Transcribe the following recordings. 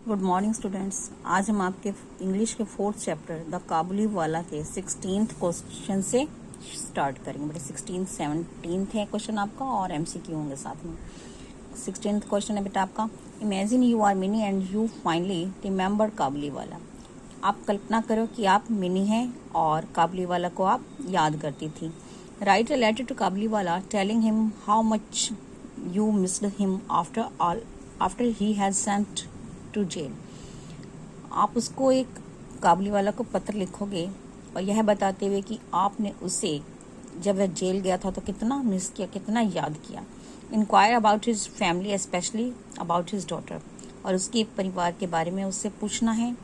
Good morning students. आज हम आपके इंग्लिश के 4th चैप्टर द काबुलीवाला के 16th क्वेश्चन से स्टार्ट करेंगे। बेटा 16th 17th है क्वेश्चन आपका और एमसीक्यू होंगे साथ में। 16th क्वेश्चन है बेटा आपका, imagine you are Mini and you finally remember Kabuliwala. आप कल्पना करो कि आप मिनी हैं और काबुलीवाला को आप याद करती थी। Write a letter to Kabuliwala telling him how much you missed him after he has sent to jail. आप उसको एक काबुलीवाला को पत्र लिखोगे और यह बताते हुए कि आपने उसे जब वह जेल गया था तो कितना मिस किया, कितना याद किया। Inquire about his family, specially about his daughter. और उसके परिवार के बारे में उससे पूछना है,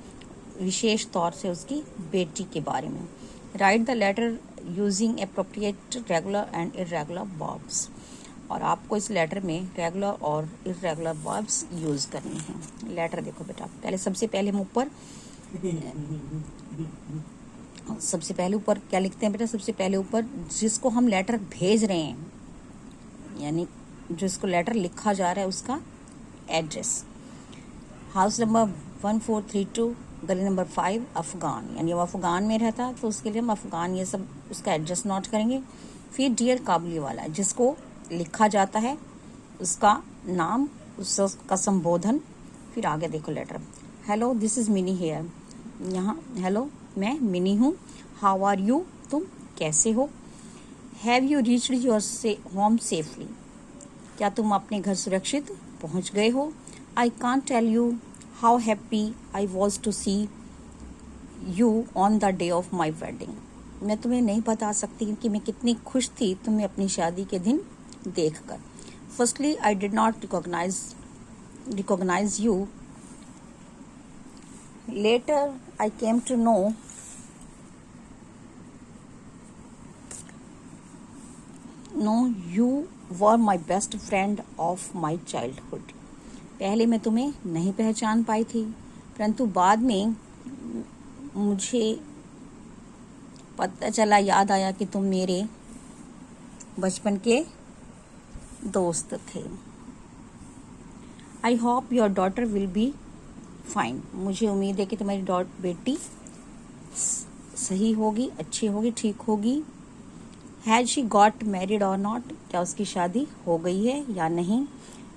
विशेष तौर से उसकी बेटी के बारे में। Write the letter using appropriate regular and irregular verbs. और आपको इस लेटर में रेगुलर और इर्रेगुलर वर्ब्स यूज करनी है। लेटर देखो बेटा, सबसे पहले हम ऊपर क्या लिखते हैं बेटा? सबसे पहले ऊपर जिसको हम लेटर भेज रहे हैं, यानी जिसको लेटर लिखा जा रहा है, उसका एड्रेस। हाउस नंबर 1432, गली नंबर 5, अफगान। यानी वो अफगान में रहता है तो उसके लिए हम अफगान ये सब उसका एड्रेस नोट करेंगे। फिर डियर काबुलीवाला, जिसको लिखा जाता है, उसका नाम, उसका संबोधन। फिर आगे देखो letter. Hello, this is Mini here. यहाँ हेलो, मैं मिनी हूँ। हाउ आर यू, तुम कैसे हो। Have you reached your home safely, क्या तुम अपने घर सुरक्षित पहुँच गए हो। I can't tell you how happy I was to see you on the day of my wedding. मैं तुम्हें नहीं बता सकती कि मैं कितनी खुश थी तुम्हें अपनी शादी के दिन देखकर। Firstly I did not recognise you, later I came to know you were my best friend of my childhood. पहले मैं तुम्हें नहीं पहचान पाई थी, परंतु बाद में मुझे पता चला, याद आया कि तुम मेरे बचपन के दोस्त थे। I hope your daughter will be fine. मुझे उम्मीद है कि तुम्हारी बेटी सही होगी, अच्छी होगी, ठीक होगी। हैज शी गॉट मैरिड और नॉट, क्या उसकी शादी हो गई है या नहीं।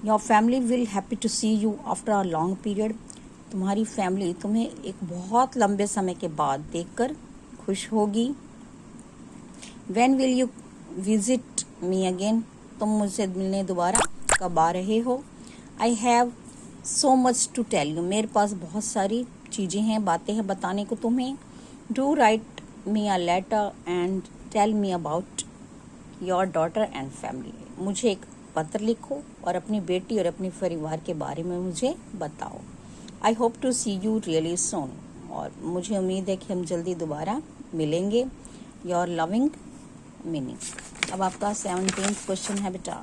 Your family will happy to see you after a long period. तुम्हारी फैमिली तुम्हें एक बहुत लंबे समय के बाद देखकर खुश होगी। When will you visit me again? तुम मुझसे मिलने दोबारा कब आ रहे हो। I have so much to tell you. मेरे पास बहुत सारी चीज़ें हैं, बातें हैं बताने को तुम्हें। Do write me a letter and tell me about your daughter and family. मुझे एक पत्र लिखो और अपनी बेटी और अपने परिवार के बारे में मुझे बताओ। I hope to see you really soon. और मुझे उम्मीद है कि हम जल्दी दोबारा मिलेंगे। Your loving Mini. अब आपका 17th क्वेश्चन है बेटा,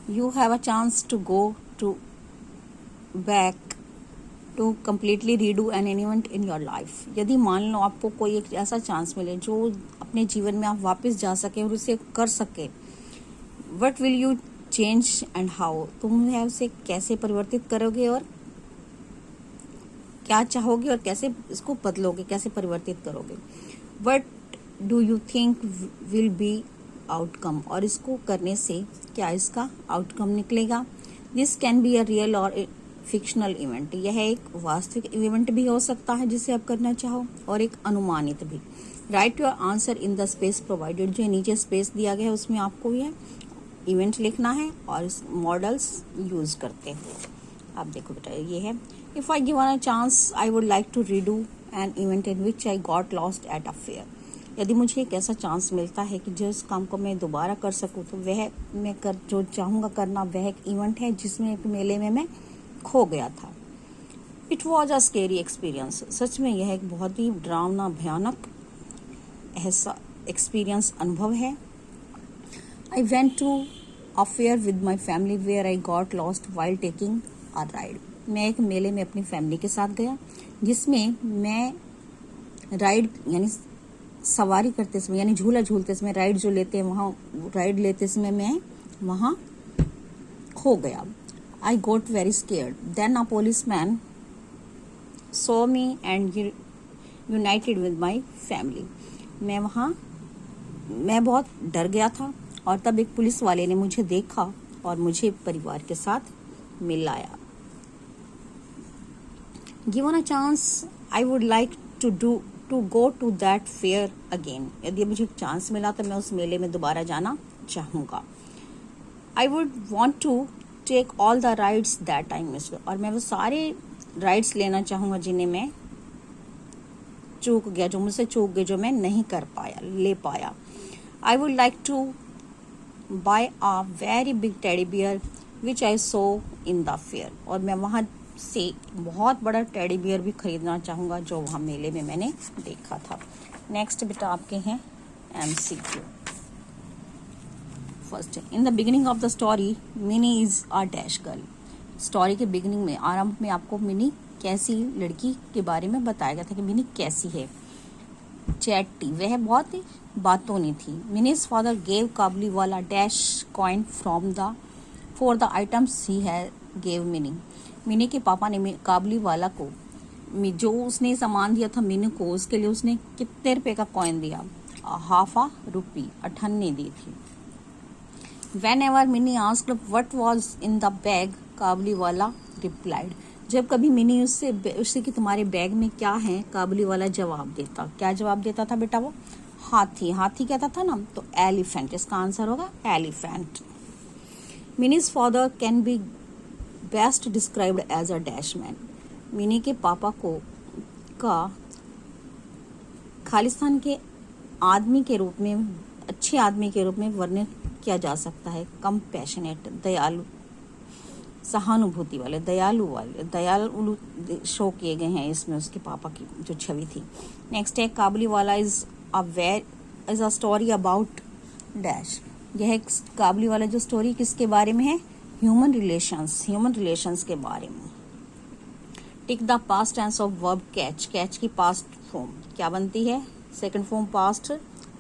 you have a chance to go to back to completely redo an event in your life. यदि मान लो आपको कोई एक ऐसा चांस मिले जो अपने जीवन में आप वापस जा सके और उसे कर सके, what will you change and how. तुम उसे कैसे परिवर्तित करोगे और क्या चाहोगे और कैसे इसको बदलोगे, कैसे परिवर्तित करोगे। What do you think will be outcome, और इसको करने से क्या इसका आउटकम निकलेगा। This can be a real और फिक्शनल इवेंट। यह एक वास्तविक इवेंट भी हो सकता है जिसे आप करना चाहो, और एक अनुमानित भी। Right your answer in the space provided. जो नीचे स्पेस दिया गया है उसमें आपको यह इवेंट लिखना है और मॉडल्स यूज करते हुए। आप देखो बेटा, ये है, If I given a chance, I would like to redo an event in which I got lost at a fair. यदि मुझे एक ऐसा चांस मिलता है कि जिस काम को मैं दोबारा कर सकूं, तो वह मैं जो चाहूँगा करना वह एक इवेंट है जिसमें एक मेले में मैं खो गया था। It was a scary experience. सच में यह एक बहुत ही डरावना, भयानक ऐसा एक्सपीरियंस, अनुभव है। I went to a fair with my family where I got lost while taking a ride. मैं एक मेले में अपनी फैमिली के साथ गया जिसमें मैं राइड यानी सवारी करते समय, यानी झूला झूलते समय, राइड जो लेते हैं वहाँ राइड लेते समय मैं वहाँ खो गया। I got very scared, then a policeman saw me and united with my family. मैं बहुत डर गया था और तब एक पुलिस वाले ने मुझे देखा और मुझे परिवार के साथ मिलाया। Given a chance I would like to go to that fair again. यदि मुझे चांस मिला तो मैं उस मेले में दोबारा जाना चाहूँगा। I would want to take all the rides that I missed, और मैं वो सारे राइड्स लेना चाहूँगा जिन्हें मैं जो मुझसे चूक गए, जो मैं नहीं ले पाया। I would like to buy a very big teddy bear which I saw in the fair, और मैं वहाँ से बहुत बड़ा टेडी बियर भी खरीदना चाहूँगा जो वहाँ मेले में मैंने देखा था। नेक्स्ट बेटा आपके हैं MCQ। First, in the beginning of the story mini is a dash girl. Story के बिगिनिंग में, आरंभ में आपको मिनी कैसी लड़की के बारे में बताया गया था कि मिनी कैसी है। चैटी, वह बहुत ही बातूनी थी। Mini's father gave Kabuliwala dash coin for the items he had gave mini. Mini के पापा ने काबुलीवाला को जो उसने सामान दिया था मिनी को, उसके लिए उसने कितने रुपए का कॉइन दिया? हाफ आ रुपी, 98 दी थी। Whenever mini asked what was in the bag, Kabuliwala replied. जब कभी मिनी उससे कि तुम्हारे बैग में क्या है, काबुलीवाला जवाब देता। क्या जवाब देता था बेटा? वो हाथी। हाथी कहता था ना, तो एलिफेंट इसका आंसर होगा, elephant. Mini's father can be best described as a dash man. Mini के पापा का खालिस्तान के आदमी के रूप में, अच्छे आदमी के रूप में वर्णन किया जा सकता है। कंपैशनेट, दयालु, सहानुभूति वाले, दयालु शो किए गए हैं इसमें उसके पापा की जो छवि थी। नेक्स्ट है Kabuliwala is a story about dash. यह काबुलीवाला जो स्टोरी किसके बारे में है? ह्यूमन रिलेशंस के बारे में। Tick the past tense of verb catch. Catch की पास्ट फॉर्म क्या बनती है? Second form past,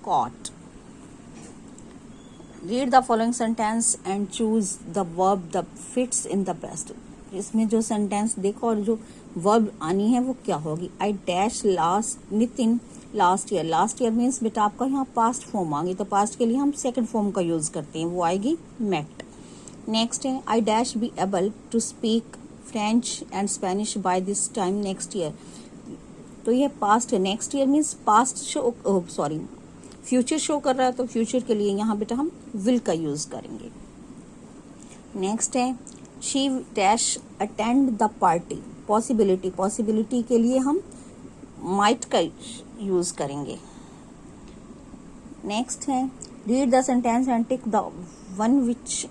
caught. Read the following sentence and choose the verb the fits in the best. इसमें जो सेंटेंस देखो और जो वर्ब आनी है वो क्या होगी? I dash Nitin last year. Last year means बेटा आपका यहाँ पास्ट फॉर्म आ गई, तो पास्ट के लिए हम सेकंड फॉर्म का यूज करते हैं, वो आएगी मेट। नेक्स्ट है I dash be able to speak French and Spanish by this time next year. तो ये पास्ट है, next year means past future show कर रहा है, तो फ्यूचर के लिए यहाँ बेटा हम विल का यूज करेंगे। नेक्स्ट है she dash attend the party. Possibility के लिए हम माइट का यूज करेंगे। नेक्स्ट है read the sentence and tick the one which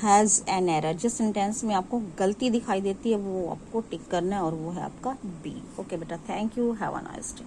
has an error. जिस सेंटेंस में आपको गलती दिखाई देती है वो आपको टिक करना है और वो है आपका बी। ओके बेटा, thank you, have a nice day.